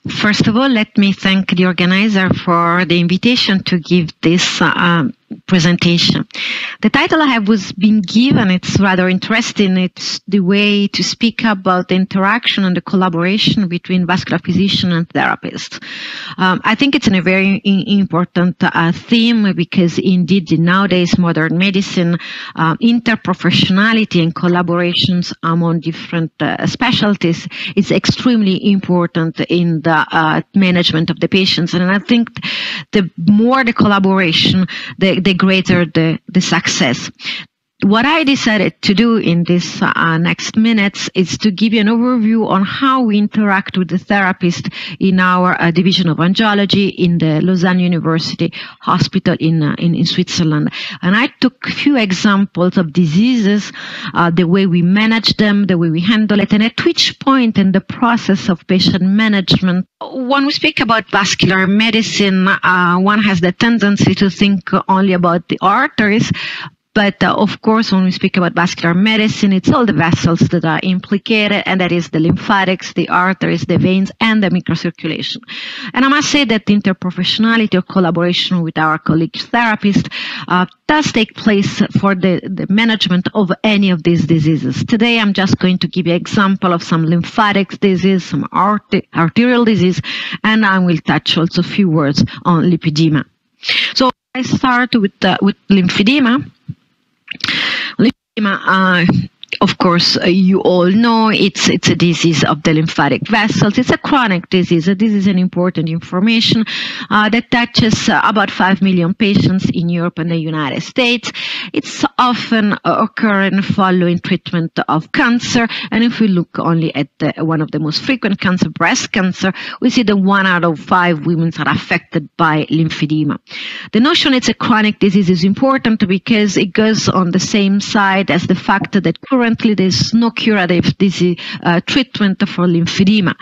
First of all, let me thank the organizer for the invitation to give this presentation. The title I was been given, it's rather interesting. It's the way to speak about the interaction and the collaboration between vascular physician and therapist. I think it's a very important theme, because indeed nowadays modern medicine, interprofessionality and collaborations among different specialties is extremely important in the management of the patients. And I think the more the collaboration, the greater the success. What I decided to do in this next minutes is to give you an overview on how we interact with the therapist in our division of angiology in the Lausanne University Hospital in Switzerland. And I took a few examples of diseases, the way we manage them, the way we handle it, and at which point in the process of patient management. When we speak about vascular medicine, one has the tendency to think only about the arteries. But of course, when we speak about vascular medicine, it's all the vessels that are implicated, and that is the lymphatics, the arteries, the veins, and the microcirculation. And I must say that interprofessionality or collaboration with our colleagues therapists does take place for the management of any of these diseases. Today, I'm just going to give you an example of some lymphatic disease, some arterial disease, and I will touch also a few words on lipedema. So I start with lymphedema. Lymphedema, of course, you all know it's a disease of the lymphatic vessels. It's a chronic disease. This is an important information that touches about 5 million patients in Europe and the United States. It's often occurring following treatment of cancer. And if we look only at one of the most frequent cancer, breast cancer, we see that 1 out of 5 women are affected by lymphedema. The notion it's a chronic disease is important because it goes on the same side as the fact that currently there's no curative disease treatment for lymphedema.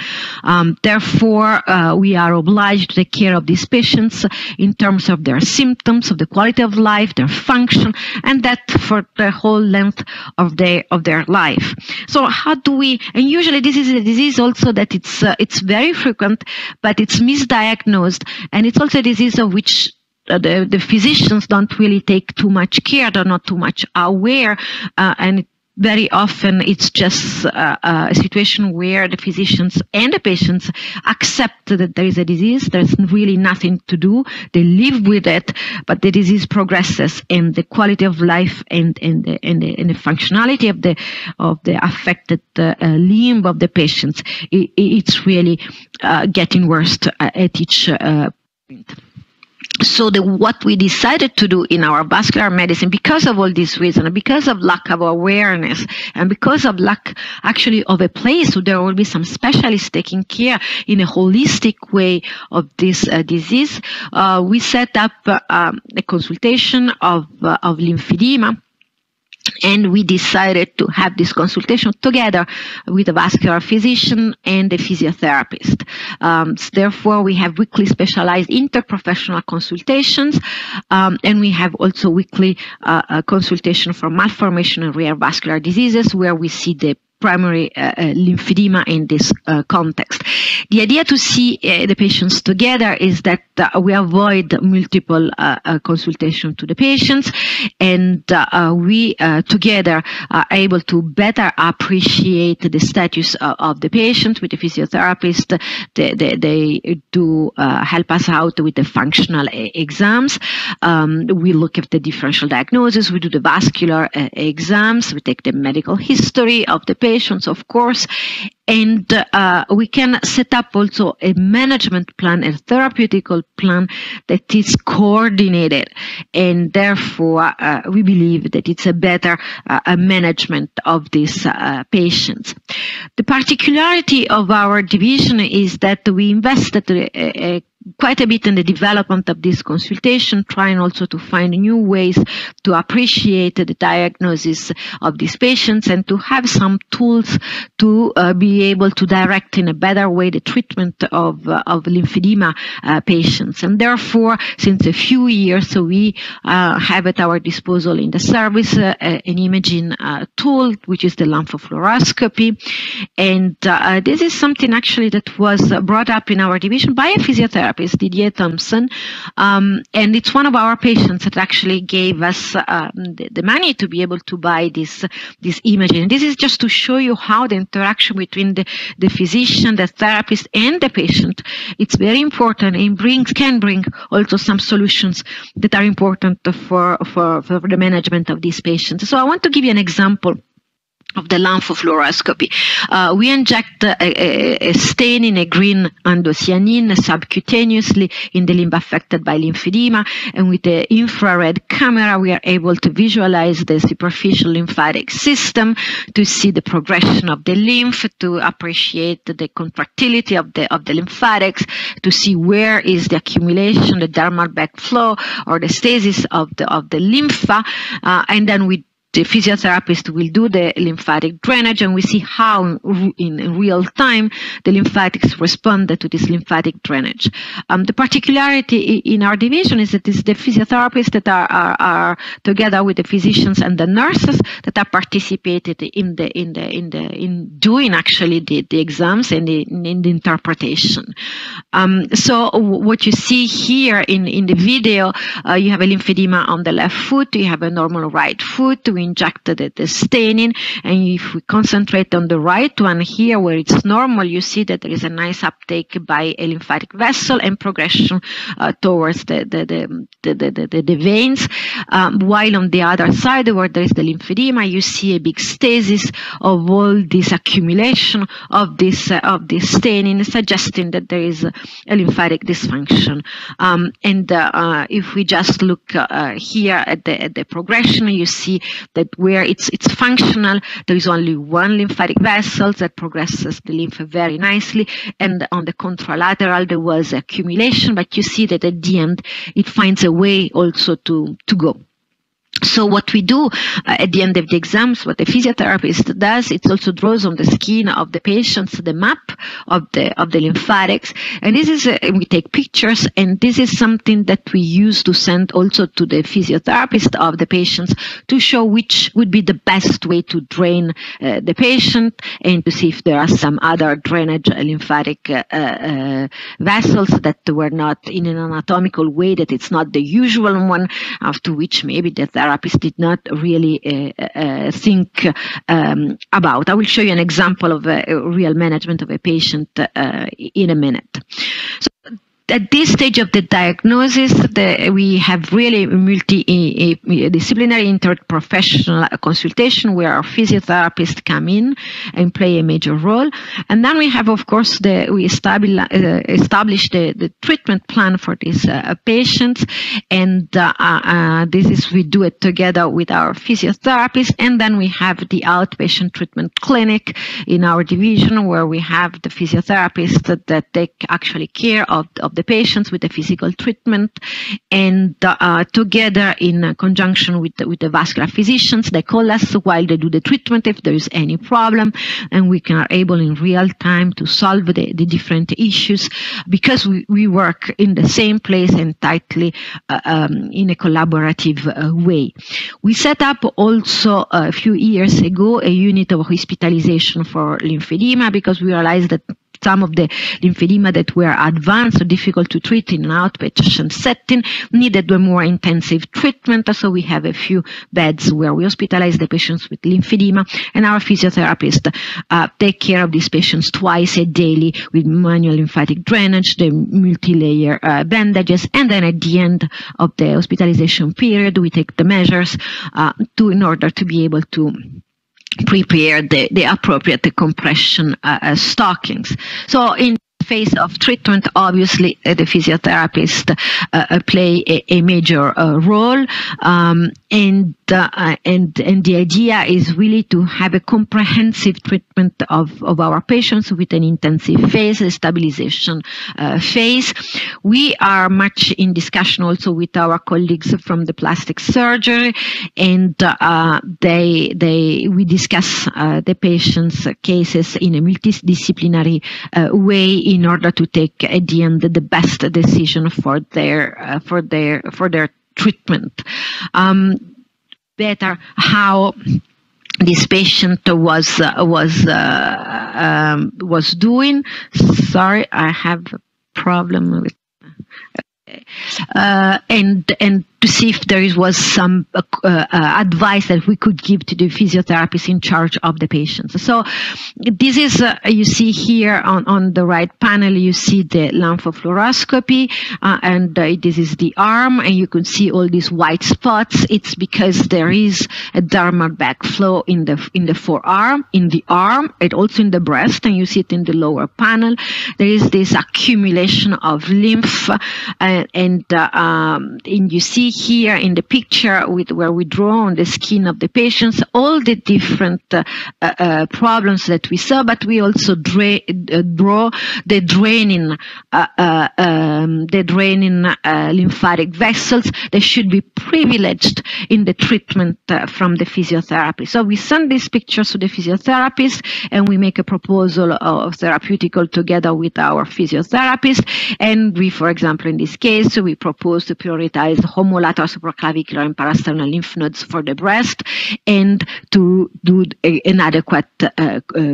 Therefore, we are obliged to take care of these patients in terms of their symptoms, of the quality of life, their function, and that for the whole length of their life. So how do we, and usually this is a disease also that it's very frequent, but it's misdiagnosed, and it's also a disease of which the physicians don't really take too much care, they're not too much aware, and very often it's just a situation where the physicians and the patients accept that there is a disease, there's really nothing to do, they live with it, but the disease progresses, and the quality of life and the functionality of the affected limb of the patients, it's really getting worse at each point. So what we decided to do in our vascular medicine, because of all these reasons, because of lack of awareness, and because of lack actually of a place where there will be some specialists taking care in a holistic way of this disease, we set up a consultation of lymphedema. And we decided to have this consultation together with a vascular physician and a physiotherapist. So therefore, we have weekly specialized interprofessional consultations, and we have also weekly consultation for malformation and rare vascular diseases, where we see the primary lymphedema in this context. The idea to see the patients together is that we avoid multiple consultation to the patients, and we together are able to better appreciate the status of the patient. With the physiotherapist, they do help us out with the functional exams. We look at the differential diagnosis, we do the vascular exams, we take the medical history of the patients, of course, and we can set up also a management plan, a therapeutical plan that is coordinated, and therefore we believe that it's a better management of these patients. The particularity of our division is that we invested a quite a bit in the development of this consultation, trying also to find new ways to appreciate the diagnosis of these patients and to have some tools to be able to direct in a better way the treatment of lymphedema patients. And therefore, since a few years, we have at our disposal in the service an imaging tool, which is the lymphofluoroscopy. And this is something actually that was brought up in our division by a physiotherapist, Didier Thompson, and it's one of our patients that actually gave us the money to be able to buy this imaging. And this is just to show you how the interaction between the physician, the therapist, and the patient, it's very important and can bring also some solutions that are important for the management of these patients. So I want to give you an example of the lymphofluoroscopy. We inject a stain in a green andocyanin subcutaneously in the limb affected by lymphedema, and with the infrared camera we are able to visualize the superficial lymphatic system, to see the progression of the lymph, to appreciate the contractility of the lymphatics, to see where is the accumulation, the dermal backflow or the stasis of the lympha, and then the physiotherapist will do the lymphatic drainage, and we see how in real time the lymphatics responded to this lymphatic drainage. The particularity in our division is that it's the physiotherapists that are together with the physicians and the nurses that are participated in doing actually the exams and in the interpretation. So what you see here in the video, you have a lymphedema on the left foot, you have a normal right foot. We injected the staining, and if we concentrate on the right one here where it's normal, you see that there is a nice uptake by a lymphatic vessel and progression towards the veins, while on the other side where there is the lymphedema, you see a big stasis of all this accumulation of this staining, suggesting that there is a lymphatic dysfunction. And if we just look here at the progression, you see that where it's functional, there is only one lymphatic vessel that progresses the lymph very nicely, and on the contralateral there was accumulation, but you see that at the end it finds a way also to go. So what we do at the end of the exams, what the physiotherapist does, it also draws on the skin of the patients the map of the lymphatics, and this is we take pictures, and this is something that we use to send also to the physiotherapist of the patients to show which would be the best way to drain the patient, and to see if there are some other drainage lymphatic vessels that were not in an anatomical way, that it's not the usual one, after which maybe the therapist did not really think about. I will show you an example of a real management of a patient in a minute. So, at this stage of the diagnosis, we have really multidisciplinary interprofessional consultation where our physiotherapists come in and play a major role. And then we have, of course, we establish the treatment plan for these patients. And we do it together with our physiotherapists. And then we have the outpatient treatment clinic in our division where we have the physiotherapists that take actually care of the patients with the physical treatment, and together in conjunction with the vascular physicians, they call us while they do the treatment if there is any problem, and we are able in real time to solve the different issues, because we work in the same place and tightly in a collaborative way. We set up also a few years ago a unit of hospitalization for lymphedema, because we realized that some of the lymphedema that were advanced or difficult to treat in an outpatient setting needed a more intensive treatment. So we have a few beds where we hospitalize the patients with lymphedema, and our physiotherapists take care of these patients twice a day with manual lymphatic drainage, the multi-layer bandages, and then at the end of the hospitalization period we take the measures in order to be able to prepare the appropriate compression stockings. So in phase of treatment, obviously the physiotherapist play a major role, the idea is really to have a comprehensive treatment of our patients with an intensive phase, a stabilization phase. We are much in discussion also with our colleagues from the plastic surgery, and we discuss the patients' cases in a multidisciplinary way in order to take at the end the best decision for their treatment. Better how this patient was doing. Sorry, I have a problem with. And to see if there was some advice that we could give to the physiotherapist in charge of the patients. So this is, you see here on the right panel, you see the lymphofluoroscopy, and this is the arm, and you can see all these white spots. It's because there is a dermal backflow in the forearm, in the arm, and also in the breast, and you see it in the lower panel. There is this accumulation of lymph, and you see here in the picture where we draw on the skin of the patients all the different problems that we saw, but we also draw the draining lymphatic vessels. They should be privileged in the treatment from the physiotherapy. So we send these pictures to the physiotherapist, and we make a proposal of therapeutical together with our physiotherapist. And we, for example, in this case, we propose to prioritize homolateral supraclavicular and parasternal lymph nodes for the breast, and to do an adequate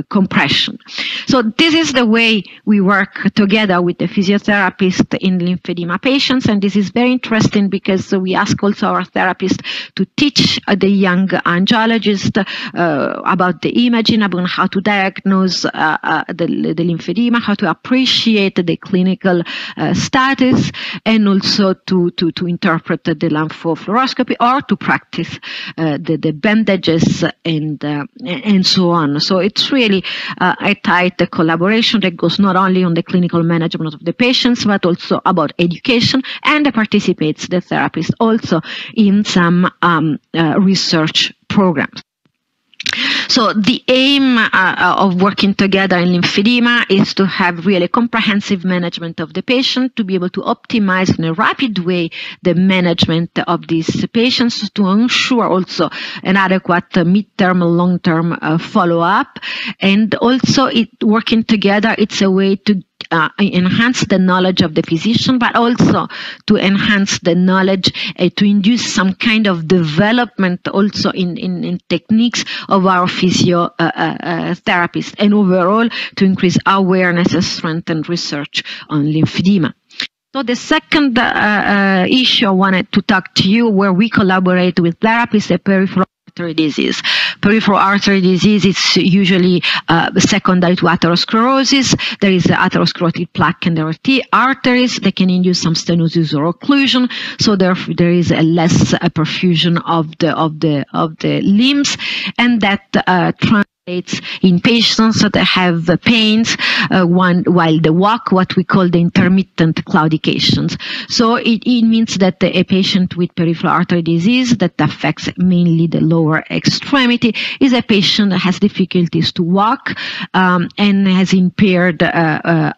compression. So this is the way we work together with the physiotherapist in lymphedema patients, and this is very interesting because we ask also our therapist to teach the young angiologists about the imaging, about how to diagnose the lymphedema, how to appreciate the clinical status, and also to interpret the lymphofluoroscopy, or to practice the bandages and so on. So it's really a tight collaboration that goes not only on the clinical management of the patients, but also about education, and participates the therapist also in some research programs. So the aim of working together in lymphedema is to have really comprehensive management of the patient, to be able to optimize in a rapid way the management of these patients, to ensure also an adequate mid-term, long-term follow-up, and also working together, it's a way to enhance the knowledge of the physician, but also to enhance the knowledge, to induce some kind of development also in techniques of our physiotherapists, and overall to increase awareness, strengthen research on lymphedema. So the second issue I wanted to talk to you, where we collaborate with therapists, is peripheral artery disease. Peripheral artery disease is usually secondary to atherosclerosis. There is atherosclerotic plaque in the arteries. They can induce some stenosis or occlusion. So therefore, there is a less perfusion of the limbs, and that translates in patients that have pains while they walk, what we call the intermittent claudications. So it means that a patient with peripheral artery disease that affects mainly the lower extremity is a patient that has difficulties to walk and has impaired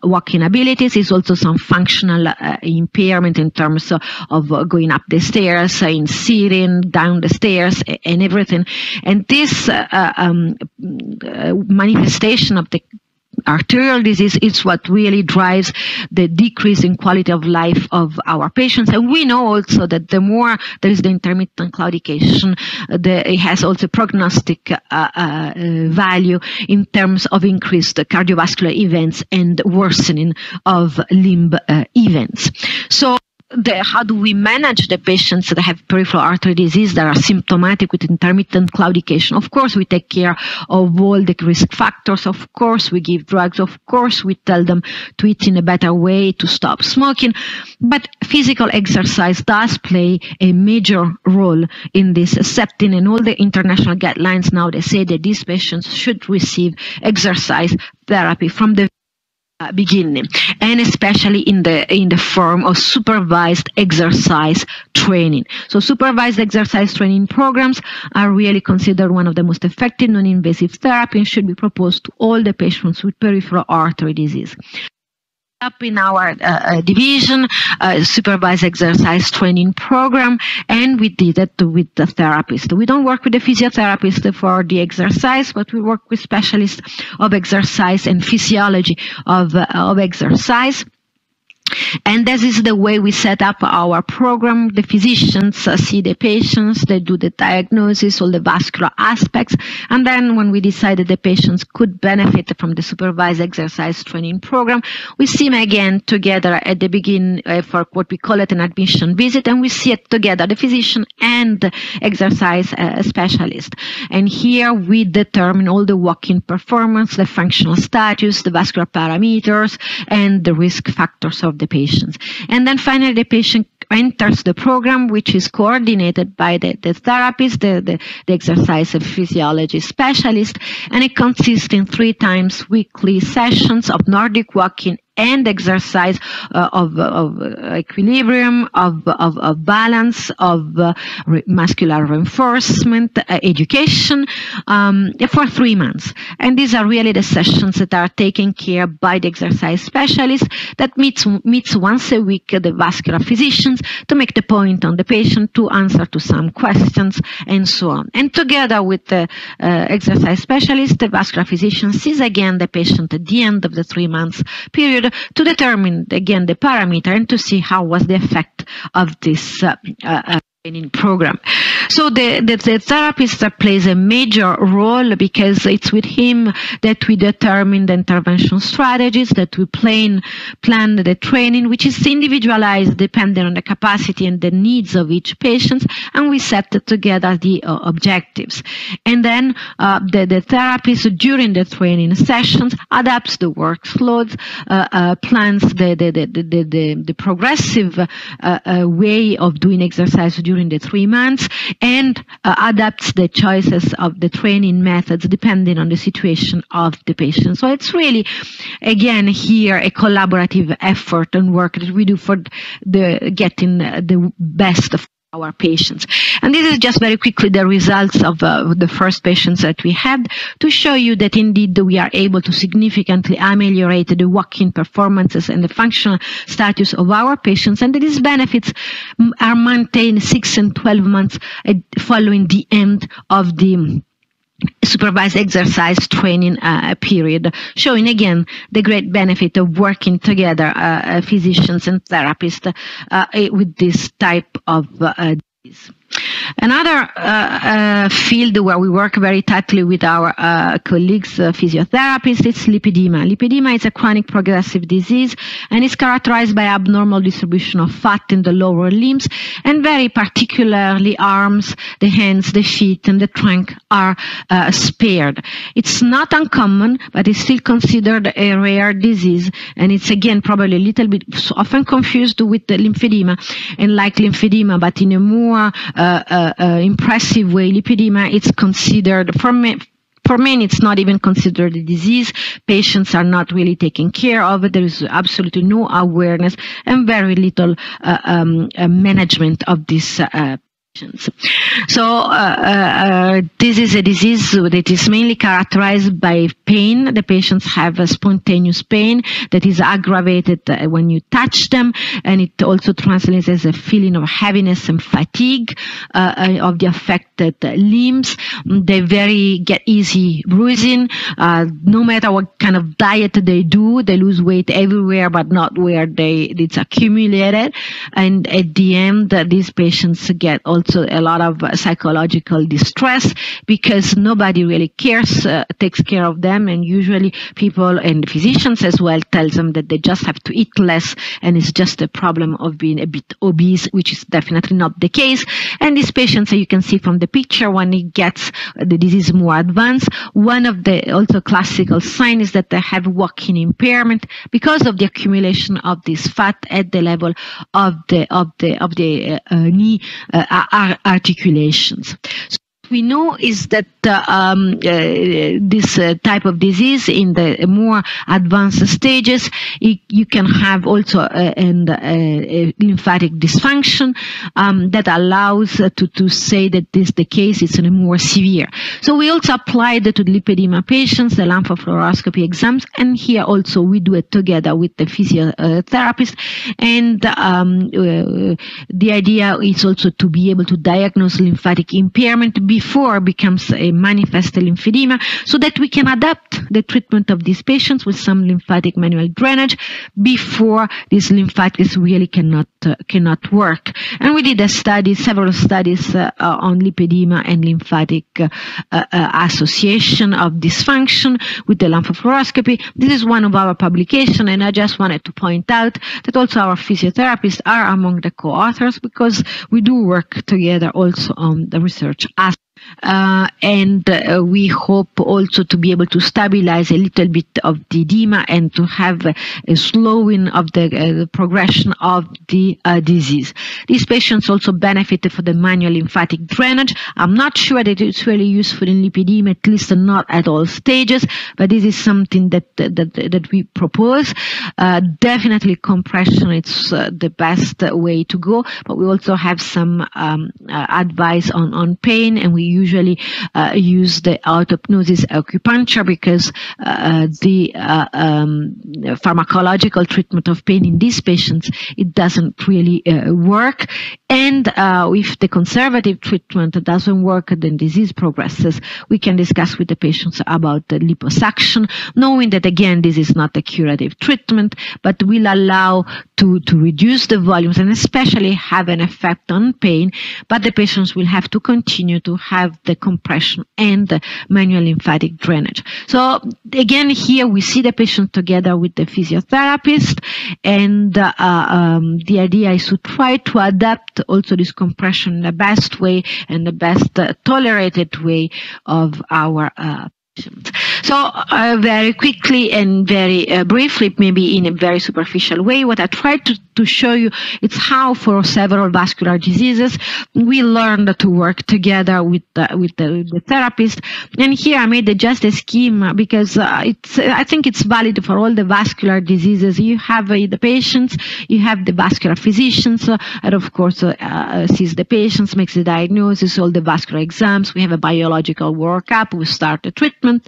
walking abilities. Is also some functional impairment in terms of going up the stairs, in sitting, down the stairs, and everything. And this manifestation of the arterial disease is what really drives the decrease in quality of life of our patients. And we know also that the more there is the intermittent claudication, it has also prognostic value in terms of increased cardiovascular events and worsening of limb events. So how do we manage the patients that have peripheral artery disease that are symptomatic with intermittent claudication? Of course, we take care of all the risk factors. Of course, we give drugs. Of course, we tell them to eat in a better way, to stop smoking. But physical exercise does play a major role in this setting. And all the international guidelines now, they say that these patients should receive exercise therapy from the beginning, and especially in the form of supervised exercise training. So supervised exercise training programs are really considered one of the most effective non-invasive therapy and should be proposed to all the patients with peripheral artery disease. Up in our division, supervised exercise training program, and we did it with the therapist. We don't work with the physiotherapist for the exercise, but we work with specialists of exercise and physiology of exercise. And this is the way we set up our program. The physicians see the patients, they do the diagnosis, all the vascular aspects, and then when we decided the patients could benefit from the supervised exercise training program, we see them again together at the beginning for what we call it an admission visit, and we see it together, the physician and the exercise specialist. And here we determine all the walking performance, the functional status, the vascular parameters, and the risk factors of the patients. And then finally the patient enters the program, which is coordinated by the therapist, the exercise and physiology specialist, and it consists in 3 times weekly sessions of Nordic walking and exercise of equilibrium, of balance, of muscular reinforcement, education for 3 months. And these are really the sessions that are taken care by the exercise specialist that meets once a week the vascular physicians to make the point on the patient, to answer to some questions, and so on. And together with the exercise specialist, the vascular physician sees again the patient at the end of the 3 months period to determine again the parameter and to see how was the effect of this training program. So the therapist plays a major role because it's with him that we determine the intervention strategies, that we plan the training, which is individualized depending on the capacity and the needs of each patient, and we set together the objectives. And then the therapist during the training sessions adapts the workloads, plans the progressive way of doing exercise during the 3 months, and adapts the choices of the training methods depending on the situation of the patient. So it's really, again, here a collaborative effort and work that we do for getting the best of our patients. And this is just very quickly the results of the first patients that we had, to show you that indeed we are able to significantly ameliorate the walking performances and the functional status of our patients, and that these benefits are maintained 6 and 12 months following the end of the supervised exercise training period, showing again the great benefit of working together, physicians and therapists, with this type of disease. Another field where we work very tightly with our colleagues, physiotherapists, is lipedema. Lipedema is a chronic progressive disease and is characterized by abnormal distribution of fat in the lower limbs, and very particularly arms, the hands, the feet, and the trunk are spared. It's not uncommon, but it's still considered a rare disease, and it's again probably a little bit often confused with the lymphedema, and like lymphedema, but in a more impressive way, lipedema, it's considered, for many, it's not even considered a disease. Patients are not really taken care of. There is absolutely no awareness and very little management of this So this is a disease that is mainly characterized by pain. The patients have a spontaneous pain that is aggravated when you touch them, and it also translates as a feeling of heaviness and fatigue of the affected limbs. They get easy bruising. No matter what kind of diet they do, they lose weight everywhere but not where it's accumulated. And at the end, these patients get also a lot of psychological distress because nobody really takes care of them, and usually people and physicians as well tells them that they just have to eat less and it's just a problem of being a bit obese, which is definitely not the case. And these patients, you can see from the picture, when it gets the disease more advanced, one of the also classical signs is that they have walking impairment because of the accumulation of this fat at the level of the knee articulations. We know is that this type of disease in the more advanced stages, you can have also a lymphatic dysfunction that allows to say that this the case is more severe. So we also applied to lipedema patients the lymphofluoroscopy exams, and here also we do it together with the physiotherapist. And the idea is also to be able to diagnose lymphatic impairment before it becomes a manifest lymphedema, so that we can adapt the treatment of these patients with some lymphatic manual drainage before these lymphatics really cannot work. And we did several studies on lipedema and lymphatic association of dysfunction with the lymphofluoroscopy. This is one of our publications, and I just wanted to point out that also our physiotherapists are among the co-authors, because we do work together also on the research aspect. And we hope also to be able to stabilize a little bit of the edema and to have a slowing of the progression of the disease. These patients also benefited from the manual lymphatic drainage. I'm not sure that it's really useful in lipedema, at least not at all stages, but this is something that we propose. Definitely compression is the best way to go, but we also have some advice on pain, and we usually use the auto-hypnosis acupuncture, because the pharmacological treatment of pain in these patients, it doesn't really work. And if the conservative treatment doesn't work, then disease progresses. We can discuss with the patients about the liposuction, knowing that again this is not a curative treatment, but will allow to reduce the volumes and especially have an effect on pain, but the patients will have to continue to have the compression and the manual lymphatic drainage. So again, here we see the patient together with the physiotherapist, and the idea is to try to adapt also this compression in the best way and the best tolerated way of our So very quickly and very briefly, maybe in a very superficial way, what I tried to show you is how for several vascular diseases we learned to work together with the therapist. And here I made just a scheme because I think it's valid for all the vascular diseases. You have the patients, you have the vascular physicians, and of course sees the patients, makes the diagnosis, all the vascular exams. We have a biological workup, we start the treatment,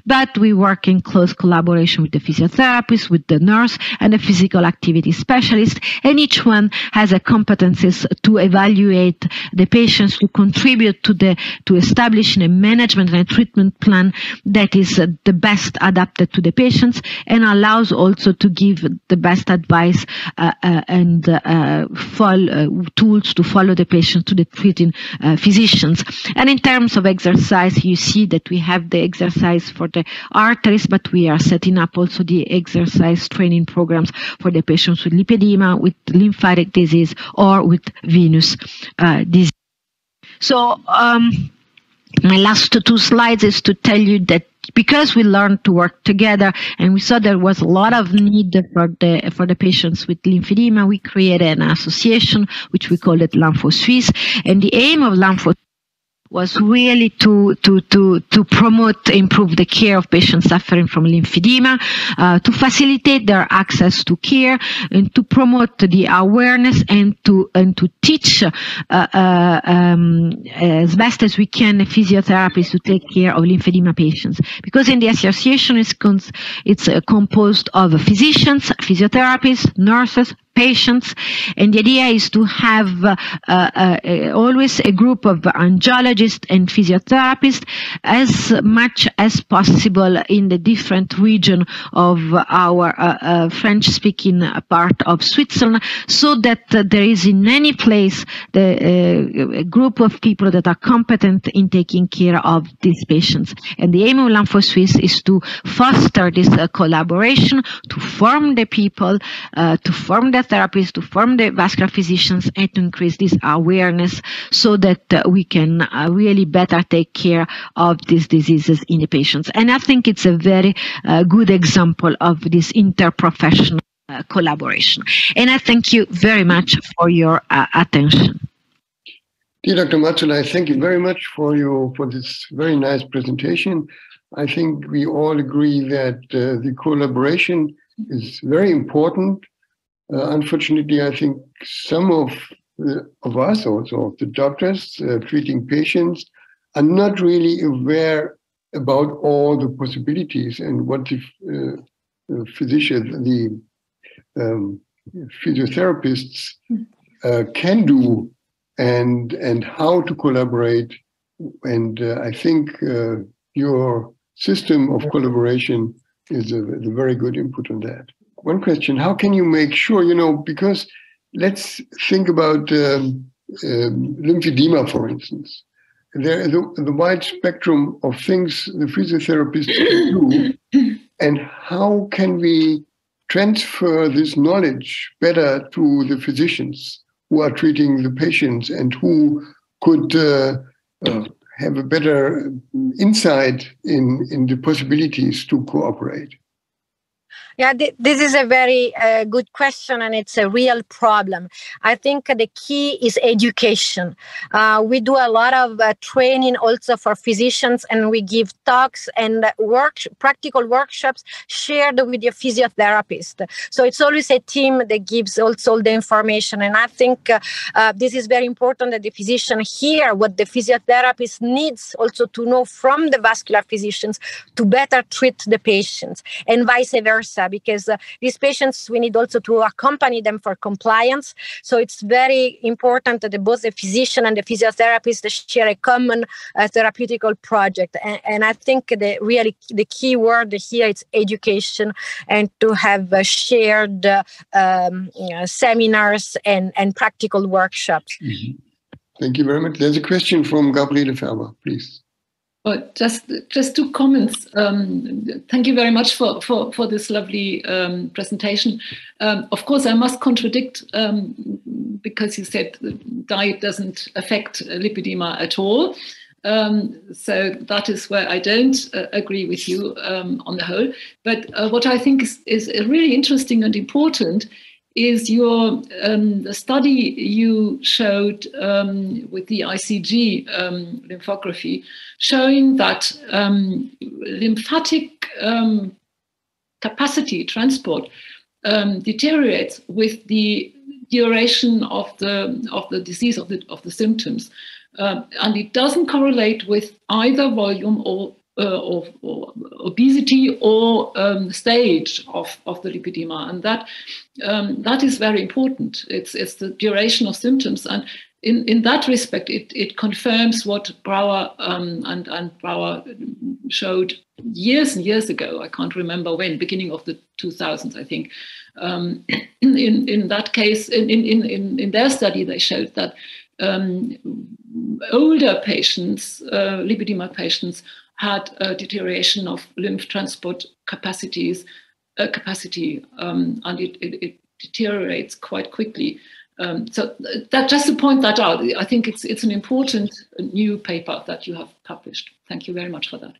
but we work in close collaboration with the physiotherapist, with the nurse, and the physical activity specialist, and each one has a competencies to evaluate the patients, to contribute to establishing a management and a treatment plan that is the best adapted to the patients and allows also to give the best advice and tools to follow the patient to the treating physicians. And in terms of exercise, you see that we have the exercise for the arteries, but we are setting up also the exercise training programs for the patients with lipedema, with lymphatic disease, or with venous disease. So my last two slides is to tell you that because we learned to work together and we saw there was a lot of need for the patients with lymphedema, we created an association which we called it Lympho-Suisse, and the aim of Lympho was really to promote, improve the care of patients suffering from lymphedema, to facilitate their access to care, and to promote the awareness and to teach as best as we can physiotherapists to take care of lymphedema patients. Because in the association it's composed of physicians, physiotherapists, nurses, patients, and the idea is to have always a group of angiologists and physiotherapists as much as possible in the different region of our French-speaking part of Switzerland, so that there is in any place a group of people that are competent in taking care of these patients. And the aim of Lympho-Suisse is to foster this collaboration, to form the people, to form the therapists, to form the vascular physicians, and to increase this awareness so that we can really better take care of these diseases in the patients. And I think it's a very good example of this interprofessional collaboration. And I thank you very much for your attention. Dear Dr. Mazzolai, thank you very much for this very nice presentation. I think we all agree that the collaboration is very important. Unfortunately, I think some of us, also of the doctors treating patients, are not really aware about all the possibilities and what the physicians, the physiotherapists can do and how to collaborate. And I think your system of collaboration is a very good input on that. One question, how can you make sure, because let's think about lymphedema, for instance. There is the wide spectrum of things the physiotherapists can do, and how can we transfer this knowledge better to the physicians who are treating the patients and who could have a better insight in the possibilities to cooperate? Yeah, this is a very good question, and it's a real problem. I think the key is education. We do a lot of training also for physicians, and we give talks and practical workshops shared with the physiotherapist. So it's always a team that gives also the information. And I think this is very important that the physician hear what the physiotherapist needs also to know from the vascular physicians to better treat the patients, and vice versa. Because these patients, we need also to accompany them for compliance. So it's very important that both the physician and the physiotherapist share a common therapeutical project. And I think the key word here is education, and to have shared seminars and practical workshops. Mm-hmm. Thank you very much. There's a question from Gabriele Ferber, please. Just 2 comments. Thank you very much for this lovely presentation. Of course, I must contradict because you said diet doesn't affect lipedema at all. So that is where I don't agree with you on the whole. But what I think is really interesting and important is the study you showed with the ICG lymphography, showing that lymphatic capacity transport deteriorates with the duration of the disease, of the symptoms, and it doesn't correlate with either volume or obesity or stage of the lipedema, and that is very important. It's the duration of symptoms, and in that respect, it confirms what Brauer and Brauer showed years and years ago. I can't remember when, beginning of the 2000s, I think. In that case, in their study, they showed that older patients, lipedema patients, had a deterioration of lymph transport capacity, and it deteriorates quite quickly. So that, just to point that out, I think it's an important new paper that you have published. Thank you very much for that.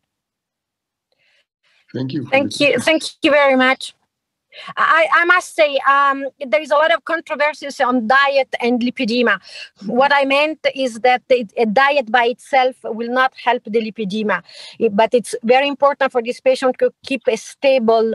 Thank you. Thank you very much. I must say there is a lot of controversies on diet and lipedema. What I meant is that a diet by itself will not help the lipedema, but it's very important for this patient to keep a stable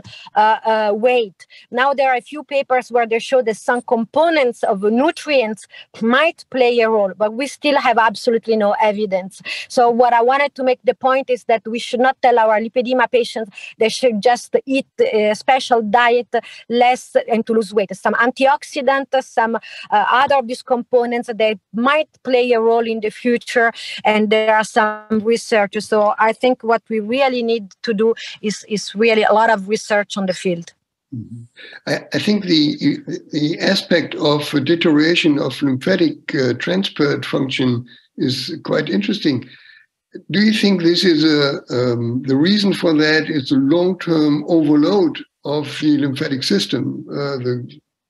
weight. Now there are a few papers where they show that some components of nutrients might play a role, but we still have absolutely no evidence. So what I wanted to make the point is that we should not tell our lipedema patients they should just eat a special diet less and to lose weight. Some antioxidants, some other of these components, they might play a role in the future, and there are some research. So I think what we really need to do is really a lot of research on the field. Mm-hmm. I think the aspect of deterioration of lymphatic transport function is quite interesting. Do you think this is the reason for that is a long-term overload of the lymphatic system?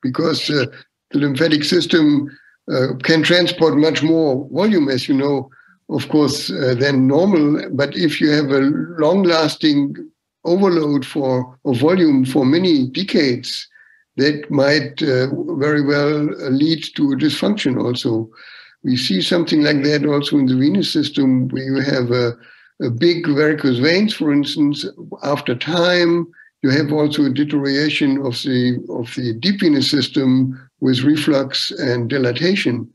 Because the lymphatic system can transport much more volume, as you know, of course, than normal. But if you have a long-lasting overload of volume for many decades, that might very well lead to dysfunction also. We see something like that also in the venous system, where you have a big varicose veins, for instance. After time, you have also a deterioration of the deep venous system with reflux and dilatation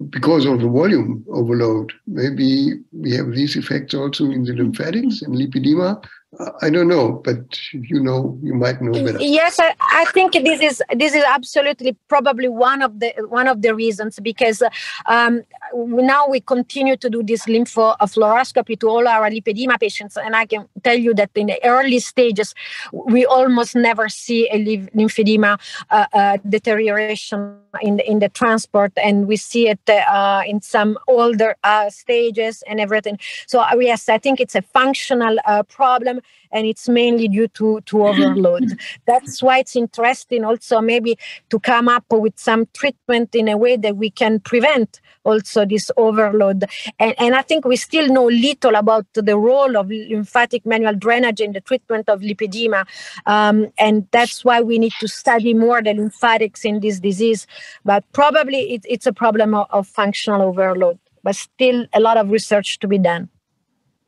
because of the volume overload. Maybe we have these effects also in the lymphatics and lipedema. I don't know, but you might know better. Yes, I think this is absolutely probably one of the reasons, because now we continue to do this lymphofluoroscopy to all our lipedema patients, and I can tell you that in the early stages we almost never see a lymphedema deterioration in the transport, and we see it in some older stages and everything. So yes, I think it's a functional problem, and it's mainly due to overload. That's why it's interesting also maybe to come up with some treatment in a way that we can prevent also this overload. And I think we still know little about the role of lymphatic manual drainage in the treatment of lipedema. And that's why we need to study more the lymphatics in this disease. But probably it's a problem of functional overload, but still a lot of research to be done.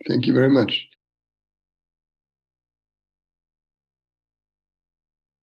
Thank you very much.